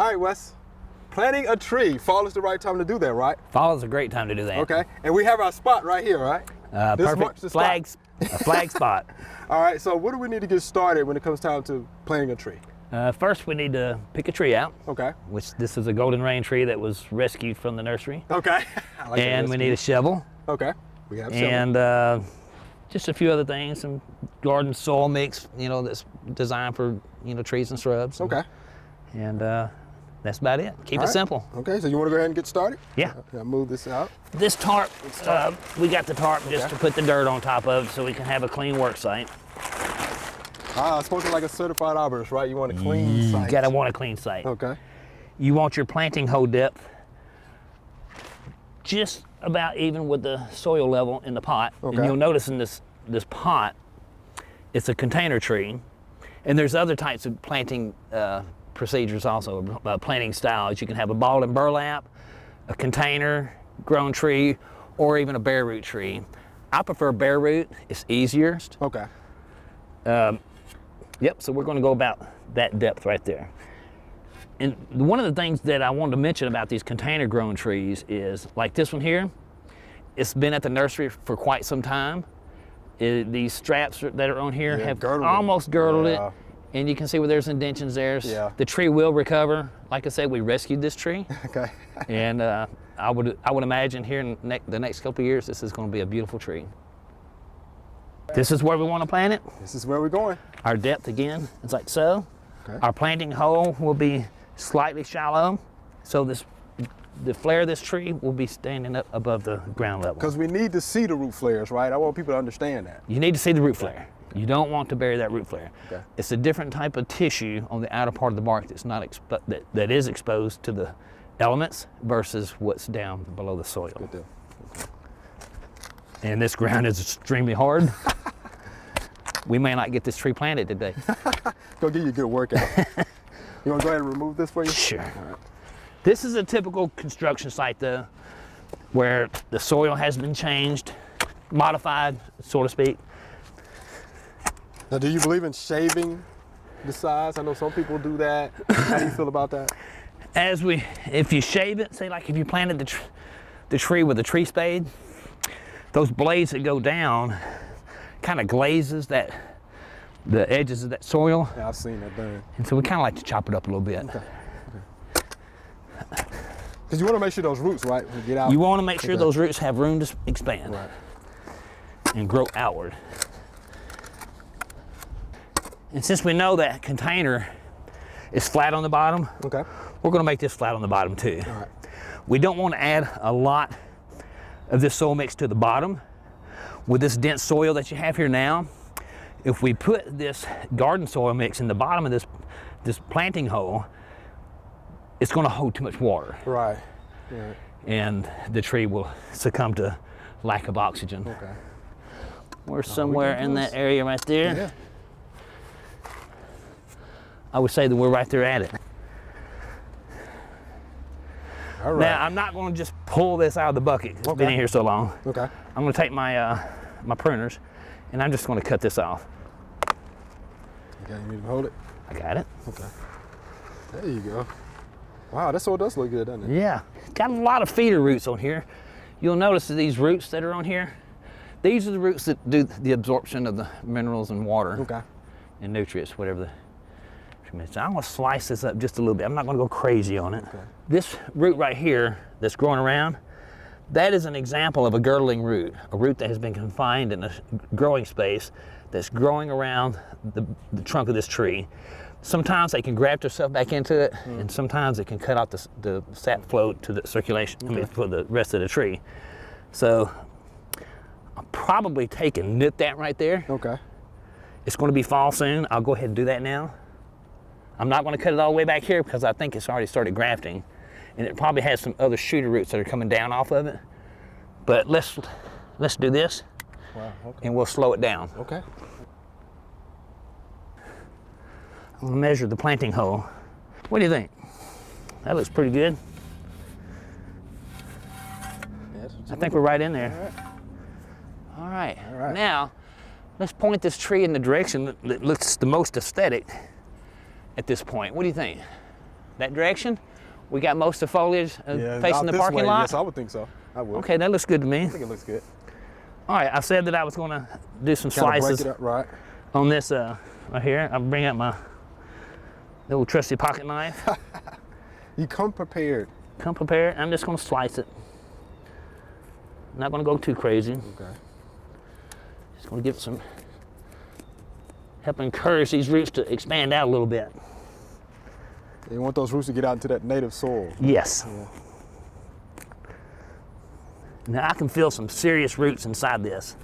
All right, Wes. Planting a tree, fall is the right time to do that, right? Fall is a great time to do that. Okay, and we have our spot right here, right? Perfect a flag spot. All right, so what do we need to get started when it comes time to planting a tree? First, we need to pick a tree out. Okay. Which this is a golden rain tree that was rescued from the nursery. Okay. And we need a shovel. Okay. We have shovel. And just a few other things, some garden soil mix, that's designed for, trees and shrubs. Okay. And that's about it. Keep it simple. Okay, so you want to go ahead and get started? Yeah. I'll move this out. This tarp, we got the tarp just to put the dirt on top of so we can have a clean work site. It's supposed to be like a certified arborist, right? You want a clean site. You gotta want a clean site. Okay. You want your planting hole depth just about even with the soil level in the pot. Okay. And you'll notice in this pot, it's a container tree. And there's other types of planting procedures also, planting styles. You can have a ball and burlap, a container grown tree, or even a bare root tree. I prefer bare root, it's easier. Okay. Yep, so we're gonna go about that depth right there. And one of the things that I wanted to mention about these container grown trees is, like this one here, it's been at the nursery for quite some time. These straps that are on here have almost girdled it. And you can see where there's indentions there. Yeah. The tree will recover. Like I said, we rescued this tree. Okay. And I would imagine here in the next couple of years, this is going to be a beautiful tree. This is where we want to plant it. This is where we're going. Our depth again is like so. Okay. Our planting hole will be slightly shallow, so the flare of this tree will be standing up above the ground level. Because we need to see the root flares, right? I want people to understand that. You need to see the root flare. You don't want to bury that root flare. Okay. It's a different type of tissue on the outer part of the bark that's not that is exposed to the elements versus what's down below the soil. Good deal. And this ground is extremely hard. We may not get this tree planted today. Go give you a good workout. You want to go ahead and remove this for you? Sure. All right. This is a typical construction site though, where the soil has been changed, modified, so to speak. Now, do you believe in shaving the size? I know some people do that. How do you feel about that? If you shave it, say like if you planted the tree with a tree spade, those blades that go down kind of glazes the edges of that soil. Yeah, I've seen that done. And so we kind of like to chop it up a little bit. Okay. Because you want to make sure those roots, right, will get out. You want to make sure those roots have room to expand and grow outward. And since we know that container is flat on the bottom, we're going to make this flat on the bottom too. All right. We don't want to add a lot of this soil mix to the bottom. With this dense soil that you have here now, if we put this garden soil mix in the bottom of this planting hole, it's going to hold too much water. Right. And the tree will succumb to lack of oxygen. Okay. We're somewhere in that area right there. Yeah. I would say that we're right there at it. All right. Now, I'm not going to just pull this out of the bucket. It's been in here so long. Okay. I'm going to take my my pruners, and I'm just going to cut this off. Okay, you need to hold it? I got it. Okay. There you go. Wow, that soil does look good, doesn't it? Yeah. Got a lot of feeder roots on here. You'll notice that these roots that are on here, these are the roots that do the absorption of the minerals and water and nutrients, whatever the. So I'm going to slice this up just a little bit. I'm not going to go crazy on it. Okay. This root right here that's growing around, that is an example of a girdling root, a root that has been confined in a growing space that's growing around the trunk of this tree. Sometimes they can graft themselves back into it, and sometimes it can cut out the sap flow to the circulation, for the rest of the tree. So I'll probably take and nip that right there. Okay. It's going to be fall soon. I'll go ahead and do that now. I'm not going to cut it all the way back here because I think it's already started grafting, and it probably has some other shooter roots that are coming down off of it. But let's do this, and we'll slow it down. Okay. I'm going to measure the planting hole. What do you think? That looks pretty good. I think we're right in there. All right. Now, let's point this tree in the direction that looks the most aesthetic at this point. What do you think? that direction. We got most of the foliage facing out the this parking way, lot. Yes, I would think so. I would. Okay, that looks good to me. I think it looks good. All right, I said that I was gonna do some Kind of slices break it up, right? on this right here. I'll bring out my little trusty pocket knife. You come prepared. Come prepared. I'm just gonna slice it. I'm not gonna go too crazy. Okay. Just gonna give it some, help encourage these roots to expand out a little bit. You want those roots to get out into that native soil. Yes. Yeah. Now I can feel some serious roots inside this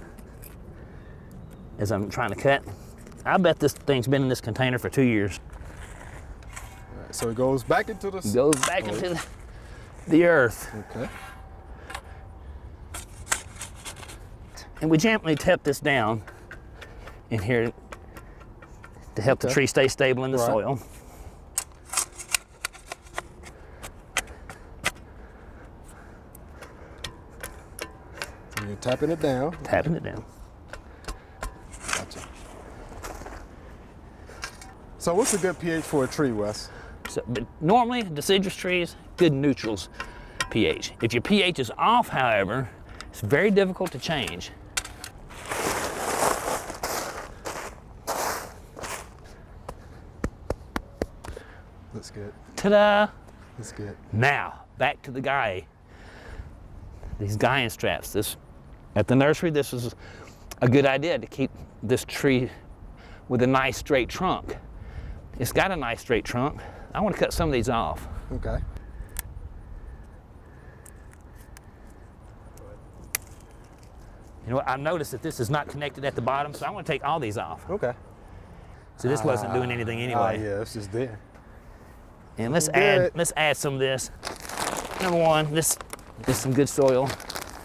as I'm trying to cut. I bet this thing's been in this container for 2 years. All right, so it goes back into the... It goes back into the earth. Okay. And we gently tap this down in here to help the tree stay stable in the soil. And you're tapping it down. Tapping it down. Gotcha. So what's a good pH for a tree, Wes? So, but normally, deciduous trees, good neutrals pH. If your pH is off, however, it's very difficult to change. Looks good. Ta-da! Looks good. Now, back to the guy. These guiding straps. This, at the nursery, this is a good idea to keep this tree with a nice straight trunk. It's got a nice straight trunk. I want to cut some of these off. Okay. You know what, I've noticed that this is not connected at the bottom, so I want to take all these off. Okay. So this wasn't doing anything anyway. Yeah, it's just there. And let's add some of this. Number one, this is some good soil.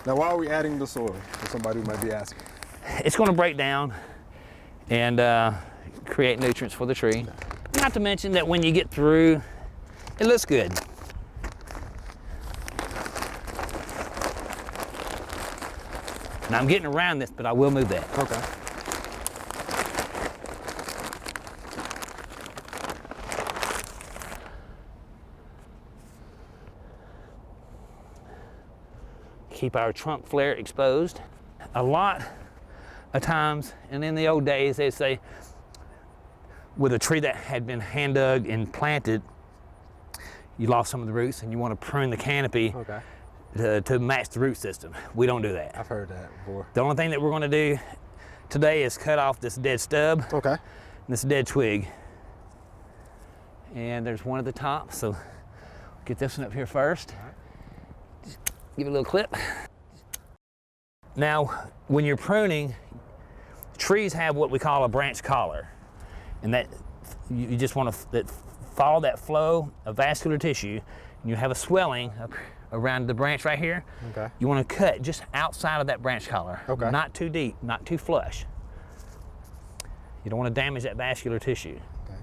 Now, why are we adding the soil? For somebody who might be asking. It's going to break down and create nutrients for the tree. Not to mention that when you get through, it looks good. Now I'm getting around this, but I will move that. Okay. Keep our trunk flare exposed. A lot of times, and in the old days, they say with a tree that had been hand dug and planted, you lost some of the roots and you want to prune the canopy to match the root system. We don't do that. I've heard that before. The only thing that we're going to do today is cut off this dead stub, this dead twig. And there's one at the top, so get this one up here first. Just give it a little clip. Now, when you're pruning, trees have what we call a branch collar. And that you just want to follow that flow of vascular tissue, and you have a swelling up around the branch right here. Okay. You want to cut just outside of that branch collar. Okay. Not too deep, not too flush. You don't want to damage that vascular tissue. Okay.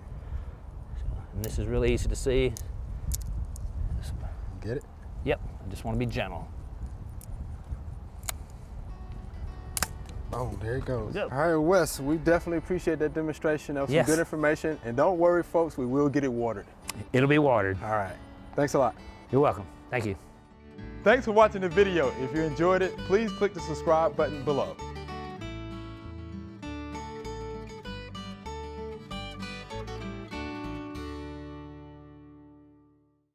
And this is really easy to see. Get it? Yep, I just want to be gentle. Oh, there it goes. Yep. All right, Wes, we definitely appreciate that demonstration. That was some good information. And don't worry, folks, we will get it watered. It'll be watered. All right. Thanks a lot. You're welcome. Thank you. Thanks for watching the video. If you enjoyed it, please click the subscribe button below.